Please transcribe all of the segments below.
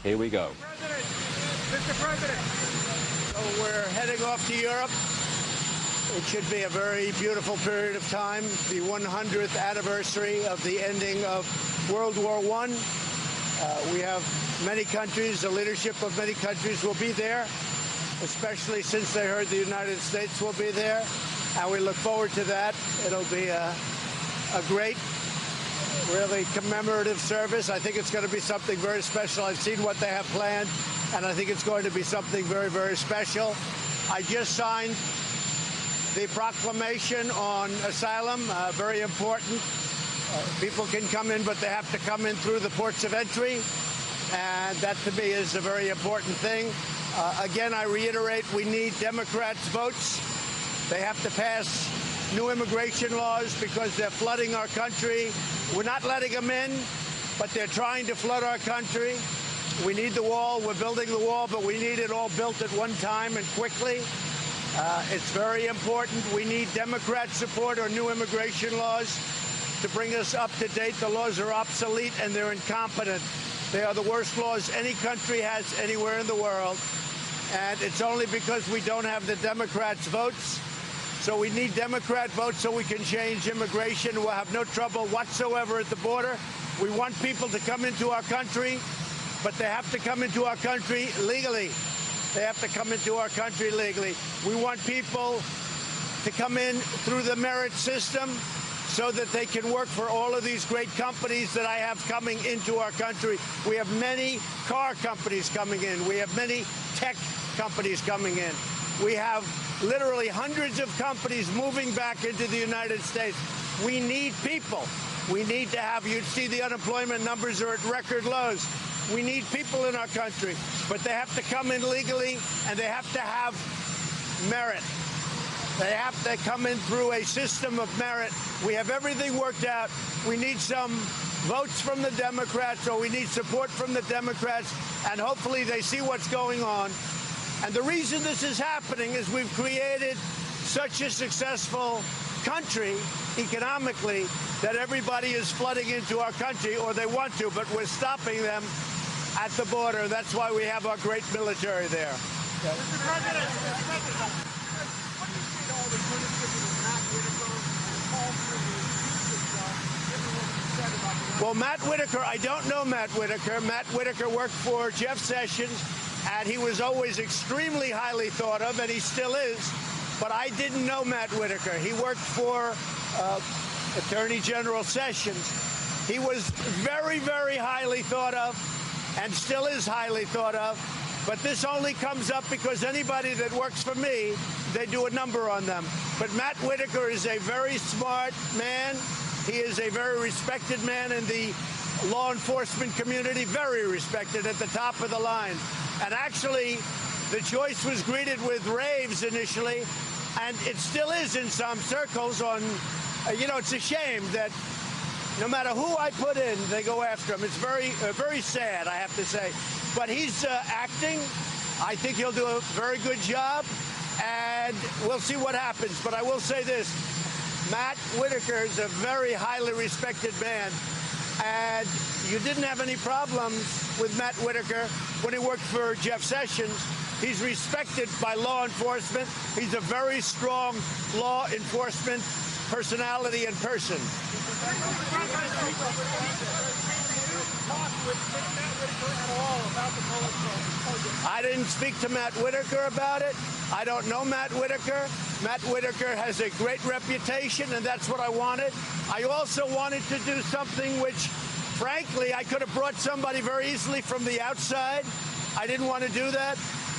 Here we go. Mr. President. So we're heading off to Europe. It should be a very beautiful period of time, the 100th anniversary of the ending of World War I. We have many countries, the leadership of many countries will be there, especially since they heard the United States will be there. And we look forward to that. It'll be a great, really commemorative service. I think it's going to be something very special. I've seen what they have planned, and I think it's going to be something very, very special. I just signed the proclamation on asylum, very important. People can come in, but they have to come in through the ports of entry, and that to me is a very important thing. Again, I reiterate, we need Democrats' votes. They have to pass new immigration laws because they're flooding our country. We're not letting them in, but they're trying to flood our country. We need the wall. We're building the wall, but we need it all built at one time and quickly. It's very important. We need Democrat support on new immigration laws to bring us up to date. The laws are obsolete and they're incompetent. They are the worst laws any country has anywhere in the world. And it's only because we don't have the Democrats' votes. So we need Democrat votes so we can change immigration. We'll have no trouble whatsoever at the border. We want people to come into our country, but they have to come into our country legally. They have to come into our country legally. We want people to come in through the merit system so that they can work for all of these great companies that I have coming into our country. We have many car companies coming in. We have many tech companies coming in. We have literally hundreds of companies moving back into the United States. We need people. We need to have, you see the unemployment numbers are at record lows. We need people in our country, but they have to come in legally and they have to have merit. They have to come in through a system of merit. We have everything worked out. We need some votes from the Democrats, or we need support from the Democrats, and hopefully they see what's going on. And the reason this is happening is we've created such a successful country economically that everybody is flooding into our country, or they want to, but we're stopping them at the border. That's why we have our great military there. Okay. Mr. President, what do you say to all the criticism of Matt Whitaker and Paul given what he said about the... Well, Matt Whitaker, I don't know Matt Whitaker. Matt Whitaker worked for Jeff Sessions, and he was always extremely highly thought of, and he still is. But I didn't know Matt Whitaker. He worked for Attorney General Sessions. He was very, very highly thought of and still is highly thought of. But this only comes up because anybody that works for me, they do a number on them. But Matt Whitaker is a very smart man. He is a very respected man in the law enforcement community, very respected at the top of the line. And actually, the choice was greeted with raves initially, and it still is in some circles on, it's a shame that no matter who I put in, they go after him. It's very sad, I have to say. But he's acting. I think he'll do a very good job, and we'll see what happens. But I will say this, Matt Whitaker is a very highly respected man, and you didn't have any problems with Matt Whitaker when he worked for Jeff Sessions. He's respected by law enforcement. He's a very strong law enforcement personality and person. I didn't speak to Matt Whitaker about it. I don't know Matt Whitaker. Matt Whitaker has a great reputation, and that's what I wanted. I also wanted to do something which, frankly, I could have brought somebody very easily from the outside. I didn't want to do that.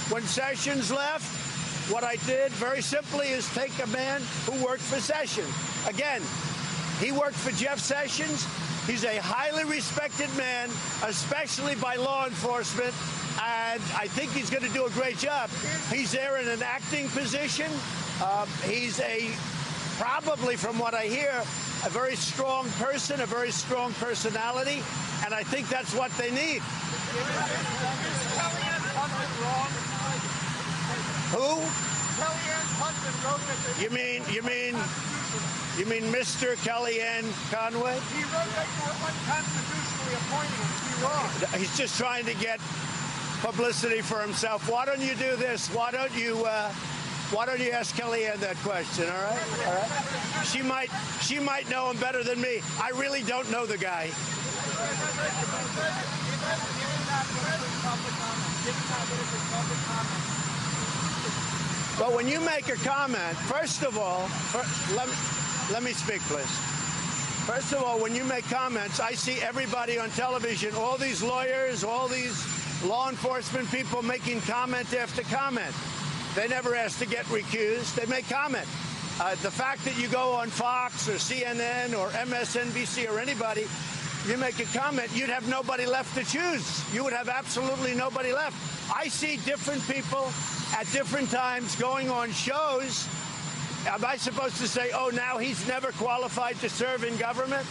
When Sessions left, what I did, very simply, is take a man who worked for Sessions. Again, he worked for Jeff Sessions. He's a highly respected man, especially by law enforcement, and I think he's going to do a great job. He's there in an acting position. He's probably, from what I hear, a very strong person, a very strong personality, and I think that's what they need. Who? Kellyanne's husband wrote that You mean Mr. Kellyanne Conway? he wrote that you were unconstitutionally actually appointing him. Is he wrong? He's just trying to get publicity for himself. Why don't you do this? Why don't you ask Kellyanne that question? All right, all right. She might know him better than me. I really don't know the guy. But when you make a comment, first of all, let me speak, please. First of all, when you make comments, I see everybody on television, all these lawyers, all these law enforcement people making comment after comment. They never ask to get recused. They make comment. The fact that you go on Fox or CNN or MSNBC or anybody, you make a comment, you'd have nobody left to choose. You would have absolutely nobody left. I see different people at different times going on shows. Am I supposed to say, oh, now he's never qualified to serve in government?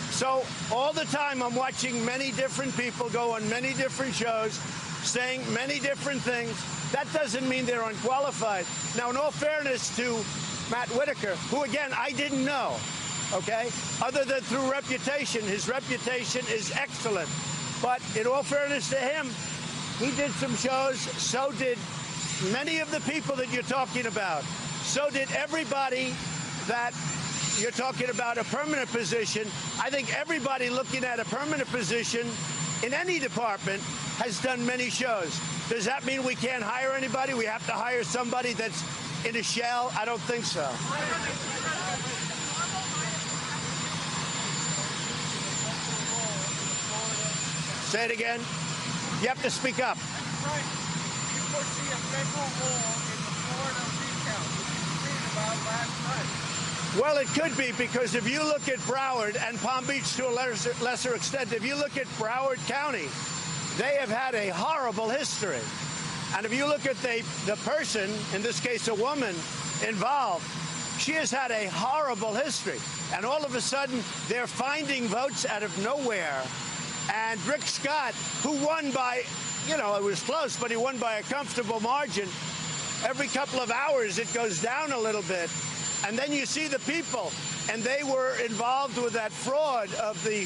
So all the time I'm watching many different people go on many different shows, saying many different things. That doesn't mean they're unqualified. Now, in all fairness to Matt Whitaker, who, again, I didn't know, okay, other than through reputation, his reputation is excellent. But in all fairness to him, he did some shows, so did many of the people that you're talking about. So did everybody that you're talking about a permanent position. I think everybody looking at a permanent position in any department has done many shows. Does that mean we can't hire anybody? We have to hire somebody that's in a shell? I don't think so. Say it again. You have to speak up. Right. You foresee a federal role in the Florida recount, which you read about last night. Well, it could be, because if you look at Broward and Palm Beach to a lesser extent, if you look at Broward County, they have had a horrible history. And if you look at the person, in this case a woman, involved, she has had a horrible history. And all of a sudden, they're finding votes out of nowhere. And Rick Scott, who won by, it was close, but he won by a comfortable margin. Every couple of hours, it goes down a little bit. And then you see the people, and they were involved with that fraud of the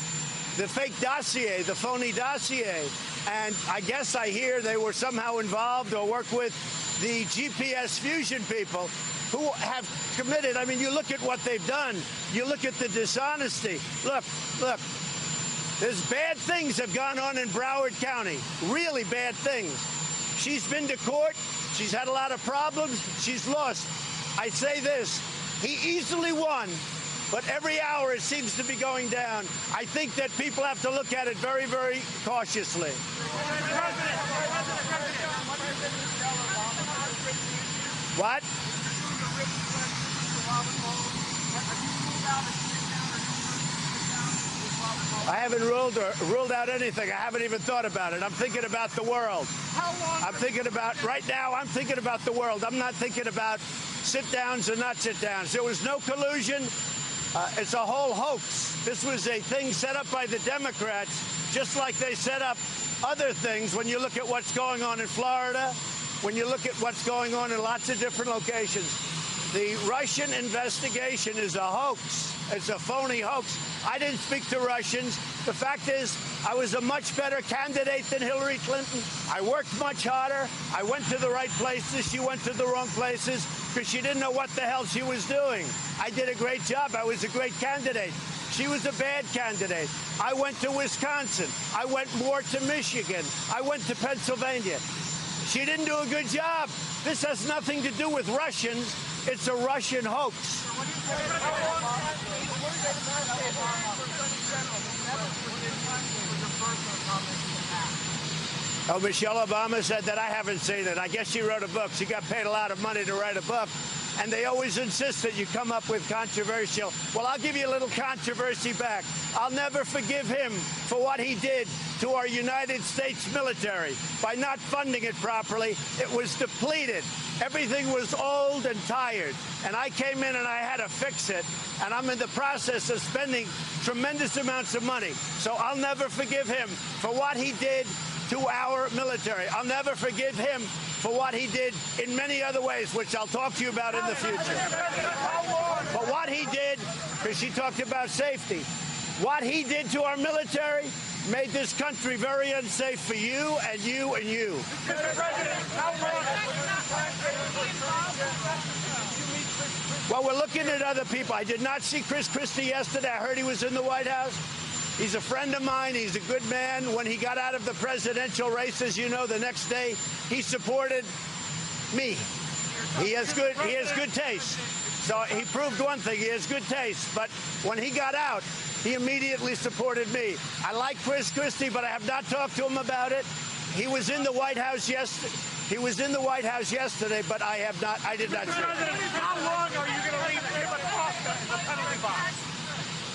fake dossier, the phony dossier. And I guess I hear they were somehow involved or work with the GPS fusion people who have committed. I mean, you look at what they've done. You look at the dishonesty. Look. There's bad things have gone on in Broward County, really bad things. She's been to court. She's had a lot of problems. She's lost. I say this. He easily won, but every hour it seems to be going down. I think that people have to look at it very, very cautiously. What? I haven't ruled out anything. I haven't even thought about it. I'm thinking about the world. I'm thinking about, right now, I'm thinking about the world. I'm not thinking about sit-downs or not sit-downs. There was no collusion. It's a whole hoax. This was a thing set up by the Democrats, just like they set up other things when you look at what's going on in Florida, when you look at what's going on in lots of different locations. The Russian investigation is a hoax. It's a phony hoax. I didn't speak to Russians. The fact is, I was a much better candidate than Hillary Clinton. I worked much harder. I went to the right places. She went to the wrong places because she didn't know what the hell she was doing. I did a great job. I was a great candidate. She was a bad candidate. I went to Wisconsin. I went more to Michigan. I went to Pennsylvania. She didn't do a good job. This has nothing to do with Russians. It's a Russian hoax. Oh, Michelle Obama said that? I haven't seen it. I guess she wrote a book. She got paid a lot of money to write a book. And they always insist that you come up with controversial. Well, I'll give you a little controversy back. I'll never forgive him for what he did to our United States military by not funding it properly. It was depleted. Everything was old and tired. And I came in and I had to fix it. And I'm in the process of spending tremendous amounts of money. So I'll never forgive him for what he did to our military. I'll never forgive him for what he did in many other ways, which I'll talk to you about in the future. But what he did, because she talked about safety, What he did to our military made this country very unsafe for you and you and you. Mr. President, how long? Well, we're looking at other people. I did not see Chris Christie yesterday. I heard he was in the White House. He's a friend of mine. He's a good man. When he got out of the presidential race, as you know, the next day he supported me. He has good taste. So he proved one thing. He has good taste. But when he got out, he immediately supported me. I like Chris Christie, but I have not talked to him about it. He was in the White House yesterday. He was in the White House yesterday, but I did not see him. How long are you going to leave Jim Acosta in the penalty box?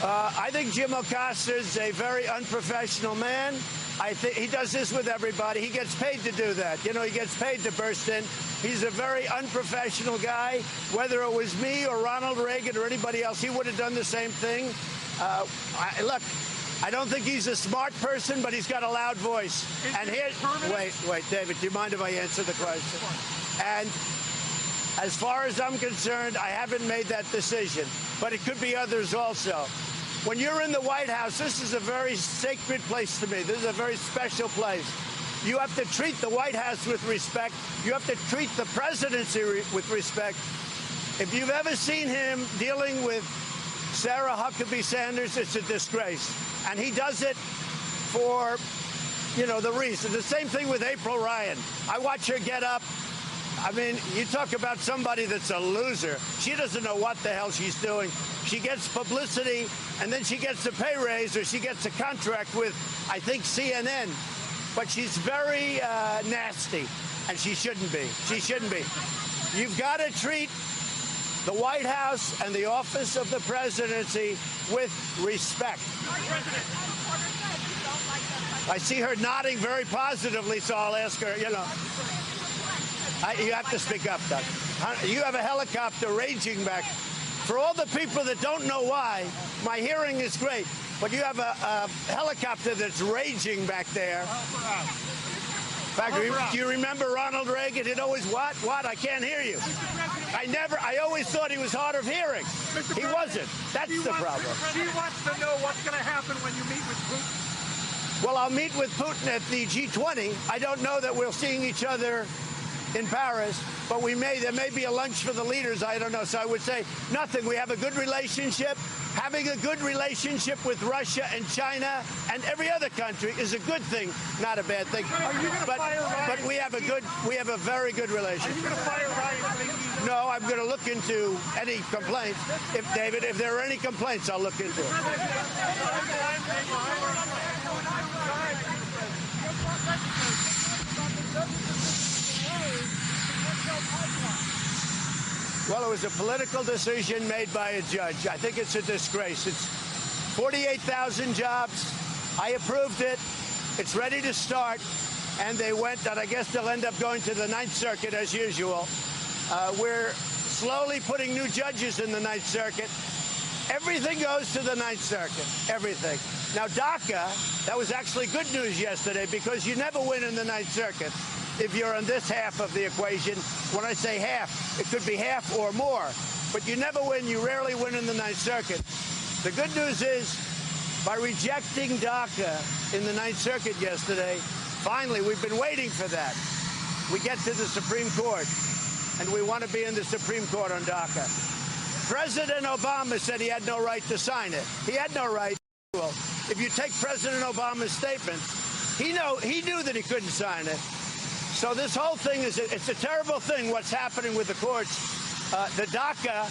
I think Jim Acosta is a very unprofessional man. I think he does this with everybody. He gets paid to do that. You know, he gets paid to burst in. He's a very unprofessional guy. Whether it was me or Ronald Reagan or anybody else, he would have done the same thing. Look, I don't think he's a smart person, but he's got a loud voice. And here, wait, David, do you mind if I answer the question? And as far as I'm concerned, I haven't made that decision, but it could be others also. When you're in the White House, this is a very sacred place to me. This is a very special place. You have to treat the White House with respect. You have to treat the presidency with respect. If you've ever seen him dealing with Sarah Huckabee Sanders, it's a disgrace. And he does it for, you know, the reason. The same thing with April Ryan. I watch her get up. I mean, you talk about somebody that's a loser. She doesn't know what the hell she's doing. She gets publicity, and then she gets a pay raise, or she gets a contract with, I think, CNN. But she's very nasty, and she shouldn't be. She shouldn't be. You've got to treat the White House and the office of the presidency with respect. I see her nodding very positively, so I'll ask her, you know. You have to speak up, Doug. You have a helicopter raging back. For all the people that don't know why, my hearing is great, but you have a helicopter that's raging back there. In fact, do you remember Ronald Reagan? He'd always, what? I can't hear you. I always thought he was hard of hearing. He wasn't. That's the problem. She wants to know what's going to happen when you meet with Putin. Well, I'll meet with Putin at the G20. I don't know that we're seeing each other in Paris, but there may be a lunch for the leaders. I don't know. So I would say nothing. We have a good relationship. Having a good relationship with Russia and China and every other country is a good thing, not a bad thing. But we have a very good relationship. Are you going to fire Ryan? No, I'm going to look into any complaints. If there are any complaints, I'll look into it. Well, it was a political decision made by a judge. I think it's a disgrace. It's 48,000 jobs. I approved it. It's ready to start. And they went, and I guess they'll end up going to the Ninth Circuit as usual. We're slowly putting new judges in the Ninth Circuit. Everything goes to the Ninth Circuit. Everything. Now, DACA, that was actually good news yesterday because you never win in the Ninth Circuit if you're on this half of the equation. When I say half, it could be half or more. But you never win. You rarely win in the Ninth Circuit. The good news is, by rejecting DACA in the Ninth Circuit yesterday, finally, we've been waiting for that. We get to the Supreme Court, and we want to be in the Supreme Court on DACA. President Obama said he had no right to sign it. He had no right. Well, if you take President Obama's statement, he knew that he couldn't sign it. So this whole thing it's a terrible thing what's happening with the courts. The DACA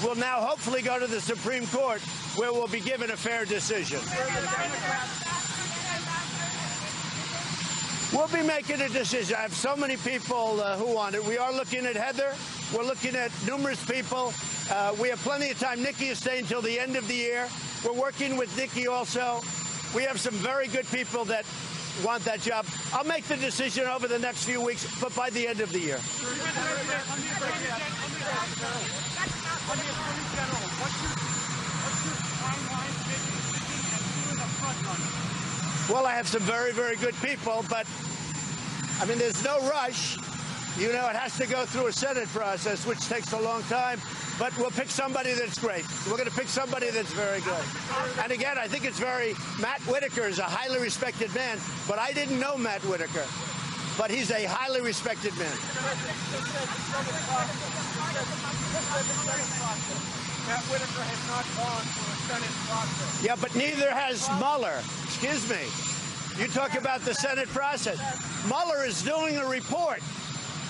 will now hopefully go to the Supreme Court, where we'll be given a fair decision. We'll be making a decision. I have so many people who want it. We are looking at Heather. We're looking at numerous people. We have plenty of time. Nikki is staying until the end of the year. We're working with Nikki also. We have some very good people that want that job. I'll make the decision over the next few weeks, but by the end of the year. Well, I have some very, very good people, but, I mean, there's no rush. You know, it has to go through a Senate process, which takes a long time. but we'll pick somebody that's great. We're going to pick somebody that's very good. And again, I think it's Matt Whitaker is a highly respected man, but I didn't know Matt Whitaker. But he's a highly respected man. Matt Whitaker has not gone through a Senate process. Yeah, but neither has Mueller. Excuse me. You talk about the Senate process. Mueller is doing a report.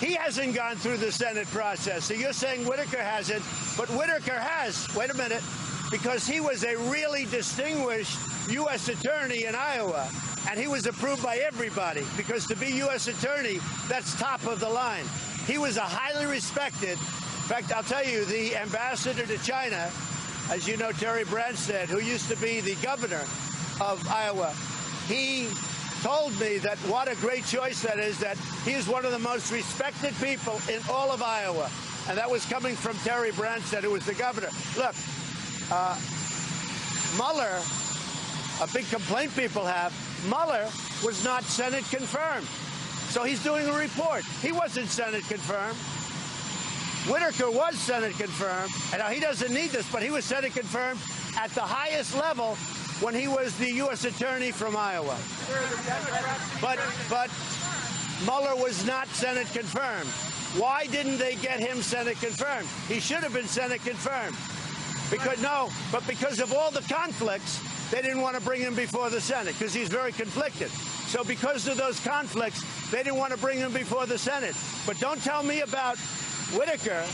He hasn't gone through the Senate process. So you're saying Whitaker hasn't, but Whitaker has. Wait a minute. Because he was a really distinguished U.S. attorney in Iowa, and he was approved by everybody, because to be U.S. attorney, that's top of the line. He was a highly respected. In fact, I'll tell you, the ambassador to China, as you know, Terry Branstad, who used to be the governor of Iowa, he told me that what a great choice that is, that he is one of the most respected people in all of Iowa. And that was coming from Terry Branstad, who was the governor. Look, Mueller, a big complaint people have, Mueller was not Senate confirmed. So he's doing a report. He wasn't Senate confirmed. Whitaker was Senate confirmed, and now he doesn't need this, but he was Senate confirmed at the highest level when he was the U.S. attorney from Iowa. But Mueller was not Senate confirmed. Why didn't they get him Senate confirmed? He should have been Senate confirmed. Because of all the conflicts, they didn't want to bring him before the Senate because he's very conflicted. So because of those conflicts, they didn't want to bring him before the Senate. But don't tell me about Whitaker.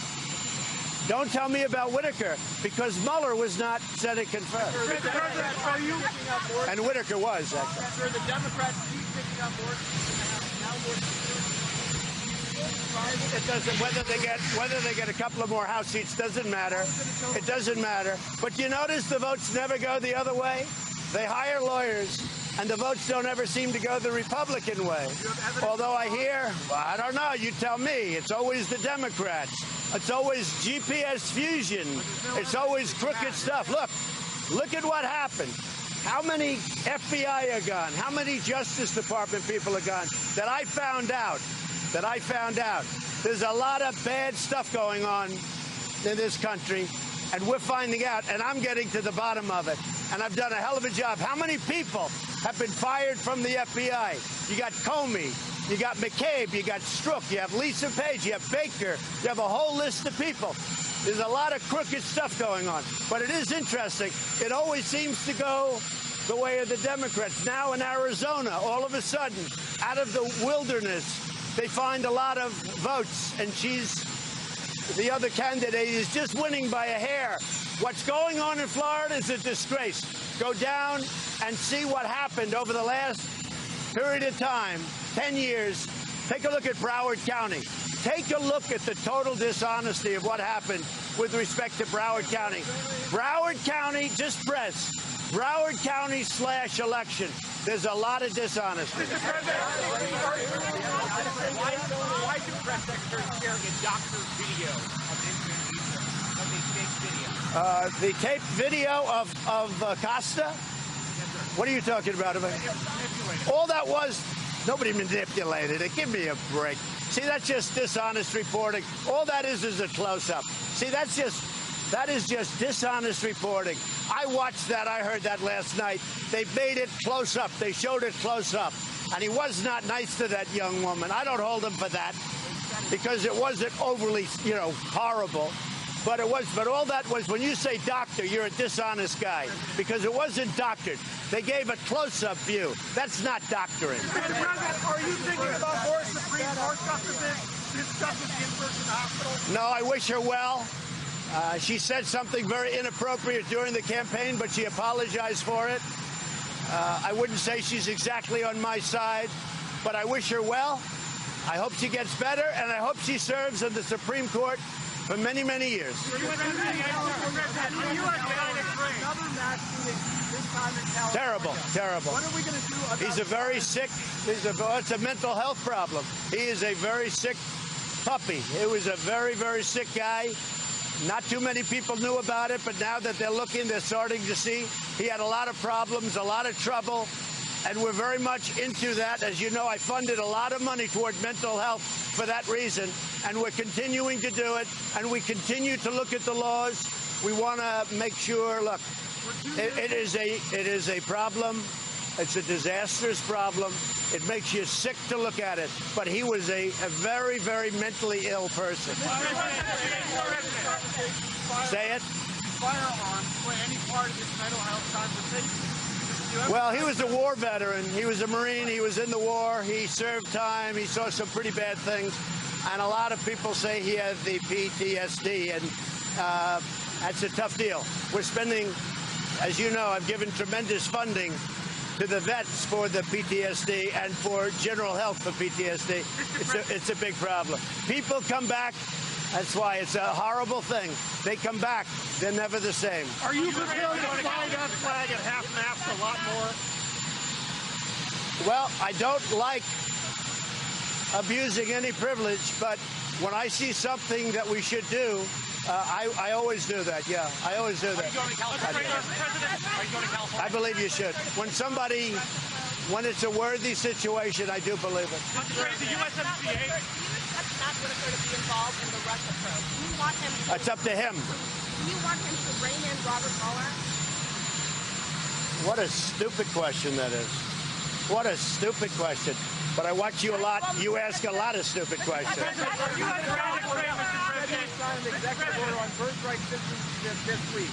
Don't tell me about Whitaker, because Mueller was not Senate confirmed. And Whitaker was, actually. Sir, the Democrats keep picking up more It doesn't. Whether they get a couple of more House seats doesn't matter. It doesn't matter. But you notice the votes never go the other way. They hire lawyers, and the votes don't ever seem to go the Republican way. Although I hear, well, I don't know. You tell me. It's always the Democrats. It's always GPS fusion. It's always crooked stuff. Look at what happened. How many FBI are gone? How many Justice Department people are gone? That I found out. There's a lot of bad stuff going on in this country, and we're finding out, and I'm getting to the bottom of it. And I've done a hell of a job. How many people have been fired from the FBI? You got Comey, you got McCabe, you got Strzok, you have Lisa Page, you have Baker, you have a whole list of people. There's a lot of crooked stuff going on. But it is interesting. It always seems to go the way of the Democrats. Now in Arizona, all of a sudden, out of the wilderness, they find a lot of votes, and the other candidate is just winning by a hair. What's going on in Florida is a disgrace. Go down and see what happened over the last period of time, 10 years. Take a look at Broward County. Take a look at the total dishonesty of what happened with respect to Broward County. Broward County, just press Broward County /election. There's a lot of dishonesty. Mr. President, why do press secretaries share a doctor's video of the taped video? The taped video of Costa? What are you talking about? All that was, nobody manipulated it. Give me a break. See, that's just dishonest reporting. All that is a close-up. See, that is just dishonest reporting. I watched that. I heard that last night. They made it close up. They showed it close up. And he was not nice to that young woman. I don't hold him for that, because it wasn't overly, horrible. But all that was, when you say doctor, you're a dishonest guy, because it wasn't doctored. They gave a close-up view. That's not doctoring. Mr. President, are you thinking about more Supreme Court justices in the hospital? No, I wish her well. She said something very inappropriate during the campaign, but she apologized for it. I wouldn't say she's exactly on my side, but I wish her well. I hope she gets better, and I hope she serves in the Supreme Court for many, many years. Terrible. What are we going to do about He's a very sick, it's a mental health problem. He is a very sick puppy. It was a very, very sick guy. Not too many people knew about it, but now that they're looking, they're starting to see he had a lot of problems, a lot of trouble. and we're very much into that. As you know, I funded a lot of money toward mental health for that reason, and we're continuing to do it, and we continue to look at the laws. We want to make sure, look, it is a problem. It's a disastrous problem. It makes you sick to look at it. But he was a very, very mentally ill person. Say it. Firearms play any part of this mental health conversation? Well, he was a war veteran. He was a Marine. He was in the war. He served time. He saw some pretty bad things. And a lot of people say he had the PTSD. And that's a tough deal. We're spending, as you know, I've given tremendous funding to the vets for the PTSD and for general health for PTSD. It's a big problem. People come back. That's why it's a horrible thing. They come back. They're never the same. Are you prepared to fly that flag at half-mast a lot more? Well, I don't like abusing any privilege, but when I see something that we should do, I always do that. Yeah, I always do that. Are you going to California? I believe you should. When it's a worthy situation, I do believe it. The USMCA. That's not going to be involved in the Russia probe. Do you want him to, It's up to him. do you want him to rein in Robert Mueller? What a stupid question that is. What a stupid question. But I watch you a lot. You ask a lot of stupid questions. You signed an executive order on birthright citizenship this week.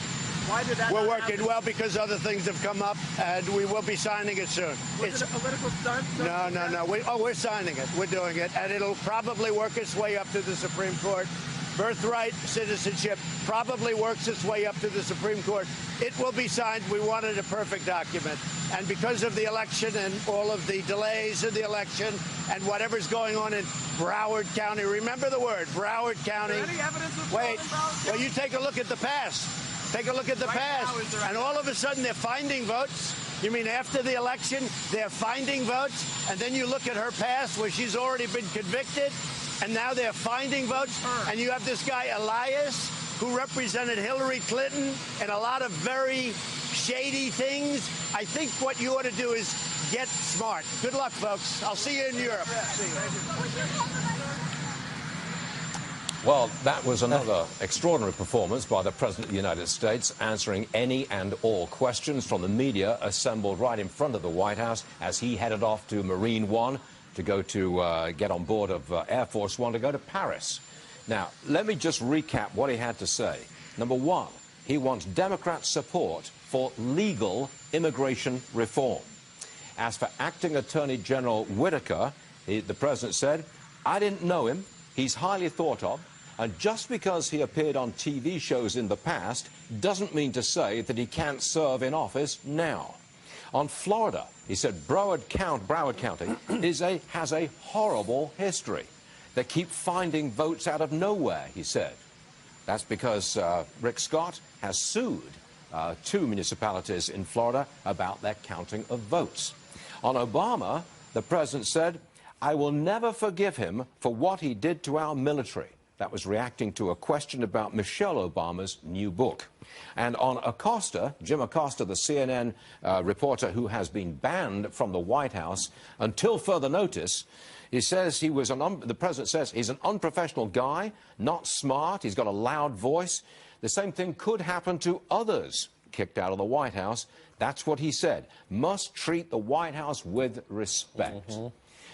Why did that We're not working happen? well because other things have come up, and we will be signing it soon. Was it a political stunt? No. We're signing it. We're doing it, and it'll probably work its way up to the Supreme Court. Birthright citizenship probably works its way up to the Supreme Court. It will be signed. We wanted a perfect document. And because of the election and all of the delays in the election and whatever's going on in Broward County, remember the word, Broward County. Is there any evidence of Wait, fraud in Broward well, County? you take a look at the past. Take a look at the Right past. now, is there And all of a sudden, they're finding votes. You mean after the election, they're finding votes? And then you look at her past where she's already been convicted, and now they're finding votes. And you have this guy, Elias, who represented Hillary Clinton and a lot of very shady things. I think what you ought to do is get smart. Good luck, folks. I'll see you in Europe. Well, that was another extraordinary performance by the President of the United States, answering any and all questions from the media assembled right in front of the White House as he headed off to Marine One to go to get on board of Air Force One to go to Paris. Now, let me just recap what he had to say. Number one, he wants Democrat support for legal immigration reform. As for Acting Attorney General Whitaker, the President said, I didn't know him. He's highly thought of. And just because he appeared on TV shows in the past doesn't mean to say that he can't serve in office now. On Florida, he said Broward County has a horrible history. They keep finding votes out of nowhere, he said. That's because Rick Scott has sued 2 municipalities in Florida about their counting of votes. On Obama, the president said, I will never forgive him for what he did to our military. That was reacting to a question about Michelle Obama's new book. And on Acosta, Jim Acosta, the CNN reporter who has been banned from the White House until further notice, he says the president says he's an unprofessional guy, not smart, he's got a loud voice. The same thing could happen to others kicked out of the White House. That's what he said. Must treat the White House with respect.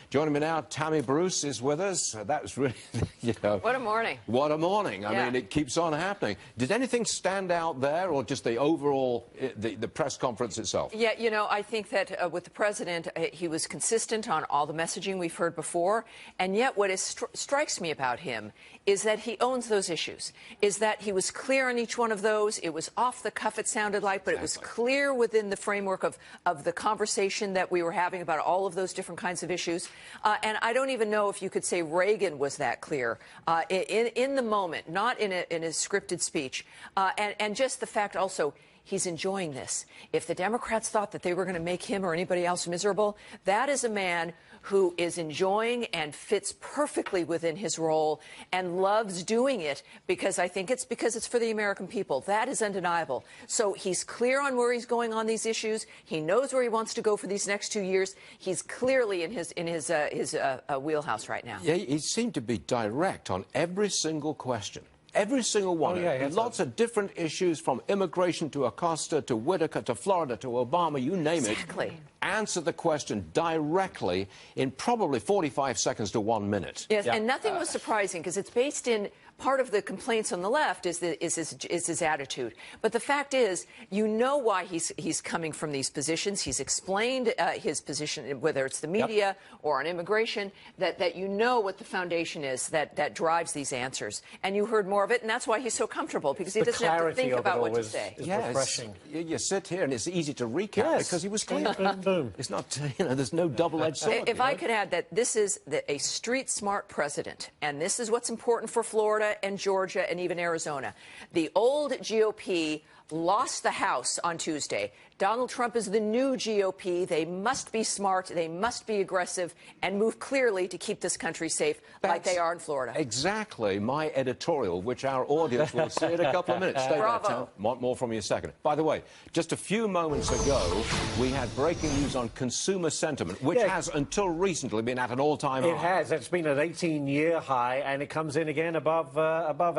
Joining me now, Tammy Bruce is with us. That was really, you know. What a morning. What a morning. I Yeah. mean, it keeps on happening. Did anything stand out there, or just the overall, the press conference itself? Yeah, you know, I think that with the president, he was consistent on all the messaging we've heard before. And yet what strikes me about him is that he owns those issues, is that he was clear on each one of those. It was off the cuff, it sounded like, but it was clear within the framework of the conversation that we were having about all of those different kinds of issues. And I don't even know if you could say Reagan was that clear in the moment, not in a scripted speech. And just the fact also, he's enjoying this. If the Democrats thought that they were going to make him or anybody else miserable, that is a man who is enjoying and fits perfectly within his role and loves doing it, because I think it's because it's for the American people. That is undeniable. So he's clear on where he's going on these issues. He knows where he wants to go for these next 2 years. He's clearly in his wheelhouse right now. Yeah, he seemed to be direct on every single question. Every single one. Lots of different issues, from immigration to Acosta to Whitaker to Florida to Obama, you name it. Exactly. Answer the question directly in probably 45 seconds to 1 minute. Yes, and nothing was surprising, because it's based in part of the complaints on the left is his attitude. But the fact is, you know why he's coming from these positions. He's explained his position, whether it's the media or on immigration, that you know what the foundation is that drives these answers. And you heard more of it, and that's why he's so comfortable, because he doesn't have to think about what to say. Yeah, refreshing. You sit here and it's easy to recap because he was clear. Boom. It's not, there's no double-edged sword. If I could add that this is a street-smart president, and this is what's important for Florida and Georgia and even Arizona. The old GOP lost the House on Tuesday. Donald Trump is the new GOP. They must be smart, they must be aggressive, and move clearly to keep this country safe, like they are in Florida. Exactly my editorial, which our audience will see in a couple of minutes. Stay there, Tom. Want more from you in a second. By the way, just a few moments ago, we had breaking news on consumer sentiment, which has until recently been at an all-time high. It has. It's been an 18-year high, and it comes in again above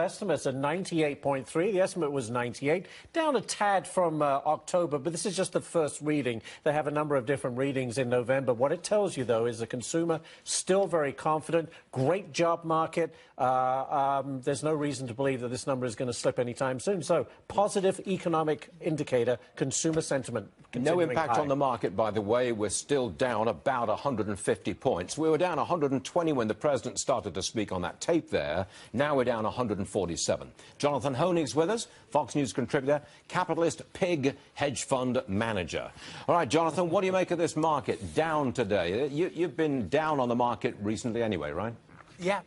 estimates at 98.3. The estimate was 98, down a tad from October, but this is just the first reading. They have a number of different readings in November. What it tells you, though, is the consumer still very confident, great job market. There's no reason to believe that this number is going to slip anytime soon. So, positive economic indicator, consumer sentiment. No impact on the market, by the way. We're still down about 150 points. We were down 120 when the president started to speak on that tape there. Now we're down 147. Jonathan Honig's with us, Fox News contributor, capitalist, pig, hedge fund manager. All right, Jonathan, what do you make of this market down today? You've been down on the market recently anyway, right? Yeah,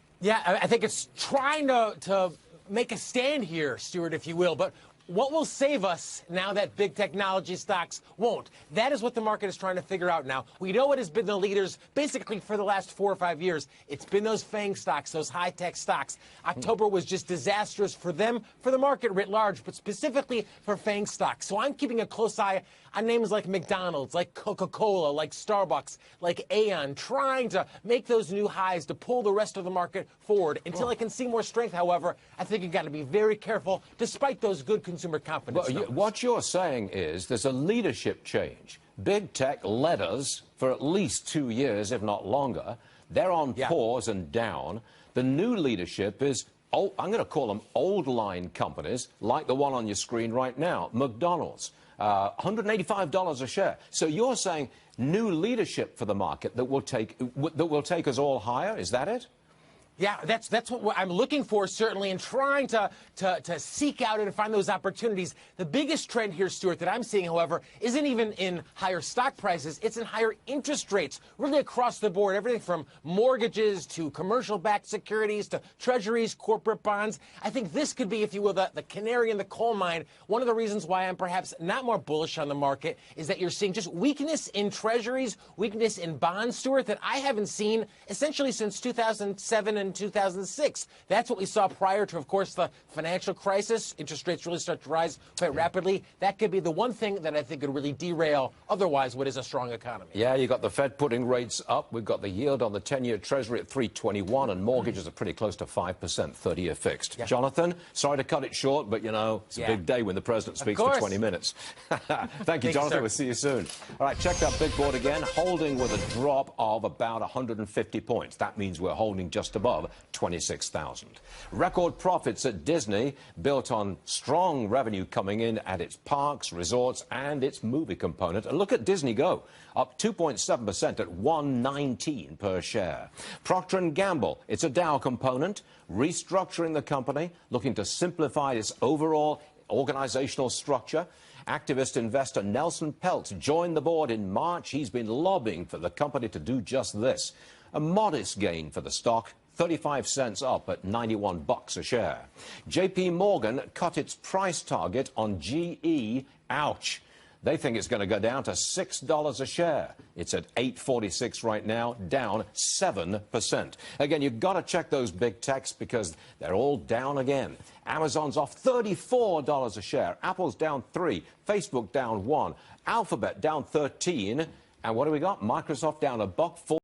I think it's trying to make a stand here, Stuart, if you will. But what will save us now that big technology stocks won't? That is what the market is trying to figure out now. We know what has been the leaders basically for the last 4 or 5 years. It's been those FANG stocks, those high-tech stocks. October was just disastrous for them, for the market writ large, but specifically for FANG stocks. So I'm keeping a close eye on names like McDonald's, like Coca-Cola, like Starbucks, like Aon, trying to make those new highs to pull the rest of the market forward. Until I can see more strength, however, I think you've got to be very careful, despite those good consumer confidence numbers. What you're saying is there's a leadership change. Big tech led us for at least 2 years, if not longer. They're on pause and down. The new leadership is, I'm going to call them old line companies, like the one on your screen right now, McDonald's. $185 a share. So you're saying new leadership for the market that will take us all higher? Is that it? Yeah, that's what I'm looking for, certainly, and trying to seek out and find those opportunities. The biggest trend here, Stuart, that I'm seeing, however, isn't even in higher stock prices. It's in higher interest rates, really across the board, everything from mortgages to commercial-backed securities to treasuries, corporate bonds. I think this could be, if you will, the canary in the coal mine. One of the reasons why I'm perhaps not more bullish on the market is that you're seeing just weakness in treasuries, weakness in bonds, Stuart, that I haven't seen essentially since 2007 and 2006. That's what we saw prior to, of course, the financial crisis. Interest rates really start to rise quite rapidly. That could be the one thing that I think could really derail otherwise what is a strong economy. Yeah, you got the Fed putting rates up. We've got the yield on the 10-year Treasury at 3.21, and mortgages are pretty close to 5%, 30-year fixed. Yeah. Jonathan, sorry to cut it short, but, you know, it's a big day when the president speaks for 20 minutes. Thank you, Jonathan. We'll see you soon. All right, check that big board again. Holding with a drop of about 150 points. That means we're holding just above 26,000. Record profits at Disney, built on strong revenue coming in at its parks, resorts, and its movie component. And look at Disney Go, up 2.7% at $119 per share. Procter & Gamble, it's a Dow component, restructuring the company, looking to simplify its overall organizational structure. Activist investor Nelson Peltz joined the board in March. He's been lobbying for the company to do just this. A modest gain for the stock, 35 cents up at 91 bucks a share. JP Morgan cut its price target on GE. Ouch. They think it's going to go down to $6 a share. It's at $8.46 right now, down 7%. Again, you've got to check those big techs because they're all down again. Amazon's off $34 a share. Apple's down 3. Facebook down 1. Alphabet down 13. And what do we got? Microsoft down $1.40.